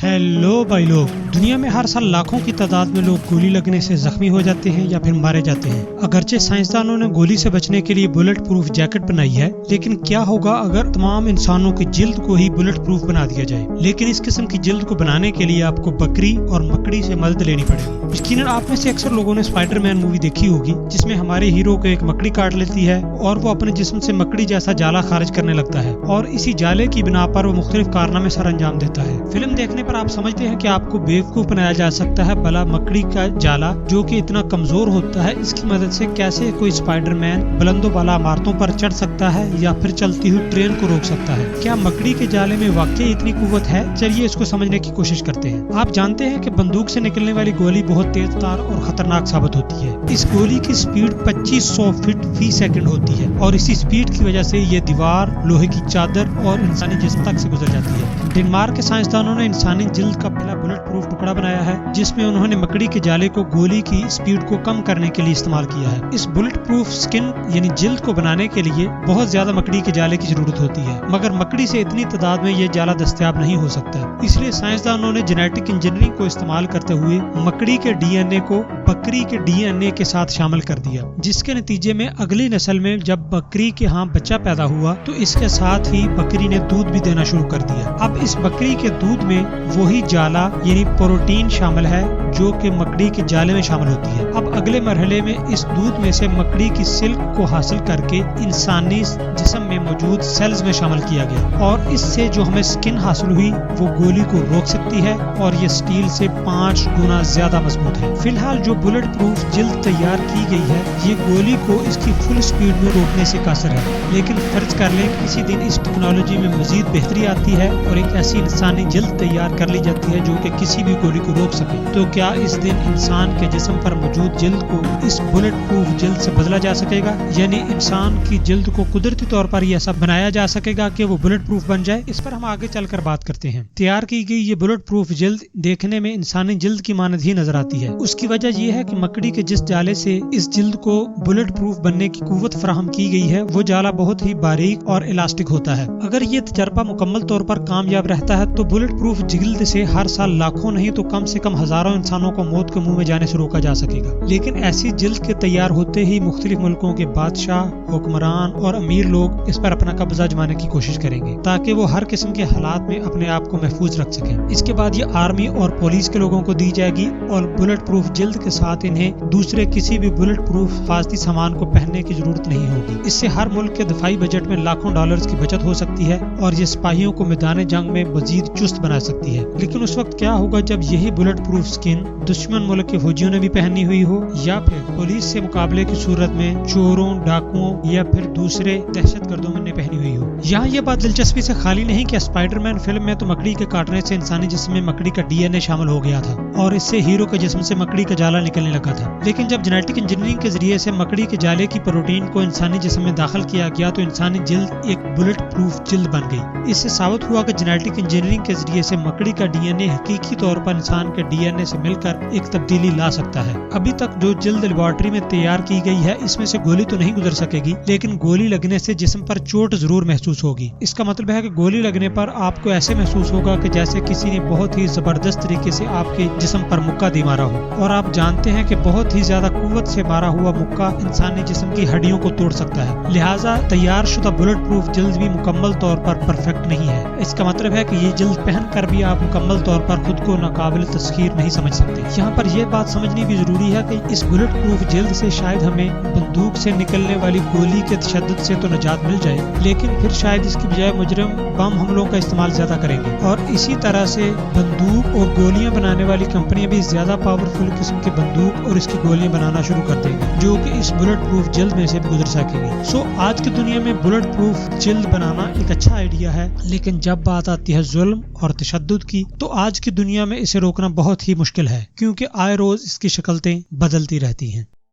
Hello भाई लोग, दुनिया में हर साल लाखों की तादाद में लोग गोली लगने से जख्मी हो जाते हैं या फिर मारे जाते हैं। अगरचे साइंसदानों ने गोली से बचने के लिए बुलेट प्रूफ जैकेट बनाई है, लेकिन क्या होगा अगर तमाम इंसानों की जिल्द को ही बुलेट प्रूफ बना दिया जाए। लेकिन इस किस्म की जिल्द को बनाने के लिए आपको बकरी और मकड़ी से मदद लेनी पड़ेगी। यकीनन आप में से अक्सर लोगों ने स्पाइडरमैन मूवी देखी होगी, जिसमें हमारे हीरो को एक मकड़ी काट लेती है और वो अपने जिस्म से मकड़ी जैसा जाला खारिज करने लगता है और इसी जाले की बिना पर वो मुख्तलिफ कारनामे सर अंजाम देता है। फिल्म देखने पर आप समझते हैं कि आपको बेवकूफ बनाया जा सकता है, भला मकड़ी का जाला जो कि इतना कमजोर होता है, इसकी मदद से कैसे कोई स्पाइडरमैन बुलंदो बाला इमारतों पर चढ़ सकता है या फिर चलती हुई ट्रेन को रोक सकता है। क्या मकड़ी के जाले में वाकई इतनी कुव्वत है? चलिए इसको समझने की कोशिश करते हैं। आप जानते हैं कि बंदूक से निकलने वाली गोली बहुत तेज तार और खतरनाक साबित होती है। इस गोली की स्पीड 2500 फीट फी सेकंड होती है और इसी स्पीड की वजह से ये दीवार, लोहे की चादर और इंसानी जिस्म तक से गुजर जाती है। डेनमार्क के साइंसदानों ने इंसानी जिल्द का पहला बुलेट प्रूफ टुकड़ा बनाया है, जिसमें उन्होंने मकड़ी के जाले को गोली की स्पीड को कम करने के लिए इस्तेमाल किया है। इस बुलेट प्रूफ स्किन यानी जिल्द को बनाने के लिए बहुत ज्यादा मकड़ी के जाले की जरूरत होती है, मगर मकड़ी से इतनी तादाद में ये जाला दस्तयाब नहीं हो सकता। इसलिए साइंसदानों ने जेनेटिक इंजीनियरिंग को इस्तेमाल करते हुए मकड़ी के डीएनए को बकरी के डीएनए के साथ शामिल कर दिया, जिसके नतीजे में अगली नस्ल में जब बकरी के यहाँ बच्चा पैदा हुआ तो इसके साथ ही बकरी ने दूध भी देना शुरू कर दिया। अब इस बकरी के दूध में वही जाला यानी प्रोटीन शामिल है जो कि मकड़ी के जाले में शामिल होती है। अब अगले मरहले में इस दूध में से मकड़ी की सिल्क को हासिल करके इंसानी जिस्म में मौजूद सेल्स में शामिल किया गया और इससे जो हमें स्किन हासिल हुई वो गोली को रोक सकती है और ये स्टील से 5 गुना ज्यादा मजबूत है। फिलहाल जो बुलेट प्रूफ जिल्द तैयार की गई है ये गोली को इसकी फुल स्पीड में रोकने से कासर है, लेकिन फर्ज कर लें किसी दिन इस टेक्नोलॉजी में मजीद बेहतरी आती है और एक ऐसी इंसानी जिल्द तैयार कर ली जाती है जो कि किसी भी गोली को रोक सके, तो क्या इस दिन इंसान के जिस्म पर मौजूद जिल्द को इस बुलेट प्रूफ जिल्द से बदला जा सकेगा? यानी इंसान की जिल्द को कुदरती तौर पर ऐसा बनाया जा सकेगा कि वो बुलेट प्रूफ बन जाए? इस पर हम आगे चलकर बात करते हैं। तैयार की गई ये बुलेट प्रूफ जिल्द देखने में इंसानी जिल्द की मानद ही नजर आती है। उसकी वजह यह है कि मकड़ी के जिस जाले से इस जिल्द को बुलेट प्रूफ बनने की कुव्वत फराहम की गई है वो जाला बहुत ही बारीक और इलास्टिक होता है। अगर ये तजर्बा मुकम्मल तौर पर कामयाब रहता है तो बुलेट प्रूफ जिल्द से हर साल लाखों नहीं तो कम से कम हजारों इंसानों को मौत के मुंह में जाने से रोका जा सकेगा। लेकिन ऐसी जिल्द के तैयार होते ही मुख्तलिफ मुल्कों के बादशाह, हुक्मरान और अमीर लोग इस पर अपना कब्जा जमाने की कोशिश करेंगे ताकि वो हर किस्म के हालात में अपने आप को महफूज रख सकें। इसके बाद ये आर्मी और पुलिस के लोगों को दी जाएगी और बुलेट प्रूफ जिल्द के साथ इन्हें दूसरे किसी भी बुलेट प्रूफ हिफाजती सामान को पहनने की जरूरत नहीं होगी। इससे हर मुल्क के दफाई बजट में लाखों डॉलर्स की बचत हो सकती है और ये सिपाहियों को मैदान जंग में मजीद चुस्त बना सकती है। लेकिन उस वक्त क्या होगा जब यही बुलेट प्रूफ स्किन दुश्मन मुल्क के फौजियों ने भी पहनी हुई हो या फिर पुलिस से मुकाबले की सूरत में चोरों, डाकुओं या फिर दूसरे दहशतगर्दों ने पहनी हुई हो। यहाँ ये बात दिलचस्पी से खाली नहीं कि स्पाइडरमैन फिल्म में तो मकड़ी के काटने से इंसानी जिस्म में मकड़ी का डीएनए शामिल हो गया था और इससे हीरो के जिस्म से मकड़ी का जाला निकलने लगा था। लेकिन जब जेनेटिक इंजीनियरिंग के जरिए से मकड़ी के जाले की प्रोटीन को इंसानी जिस्म में दाखिल किया गया तो इंसानी जिल्द एक बुलेट प्रूफ जिल्द बन गई। इससे साबित हुआ कि जेनेटिक इंजीनियरिंग के जरिए से मकड़ी का डीएनए हकीकी तौर पर इंसान के डीएनए से मिलकर एक तब्दीली ला सकता है। अभी तक जो जिल्द लेबोरेटरी में तैयार की गई है इसमें से गोली तो नहीं गुजर सकेगी, लेकिन गोली लगने से जिस्म पर चोट जरूर महसूस होगी। इसका मतलब है कि गोली लगने पर आपको ऐसे महसूस होगा कि जैसे किसी ने बहुत ही जबरदस्त तरीके से आपके जिस्म पर मुक्का दे मारा हो। और आप जानते हैं कि बहुत ही ज्यादा कुव्वत से मारा हुआ मुक्का इंसानी जिस्म की हड्डियों को तोड़ सकता है। लिहाजा तैयार शुदा बुलेट प्रूफ जिल्द भी मुकम्मल तौर पर परफेक्ट नहीं है। इसका मतलब है कि ये जिल्द पहन कर भी आप मुकम्मल तौर पर खुद को नाकाबिल तस्खीर नहीं समझ सकते। यहाँ पर यह बात समझनी भी जरूरी है कि इस बुलेट प्रूफ जिल्द से शायद हमें बंदूक से निकलने वाली गोली के तशद्दुद से तो निजात मिल जाए, लेकिन फिर शायद इसकी बजाय मुजरिम बम हमलों का इस्तेमाल ज्यादा करेंगे और इसी तरह से बंदूक और गोलियां बनाने वाली कंपनियां भी ज्यादा पावरफुल किस्म के बंदूक और इसकी गोलियां बनाना शुरू कर देंगी जो कि इस बुलेट प्रूफ जिल्द में से भी गुजर सकेंगी। सो आज की दुनिया में बुलेट प्रूफ जिल्द बनाना एक अच्छा आइडिया है, लेकिन जब बात आती है जुल्म और तशद्दुद की तो आज की दुनिया में इसे रोकना बहुत ही मुश्किल है, क्योंकि आए रोज इसकी शक्लें बदलती रहती हैं।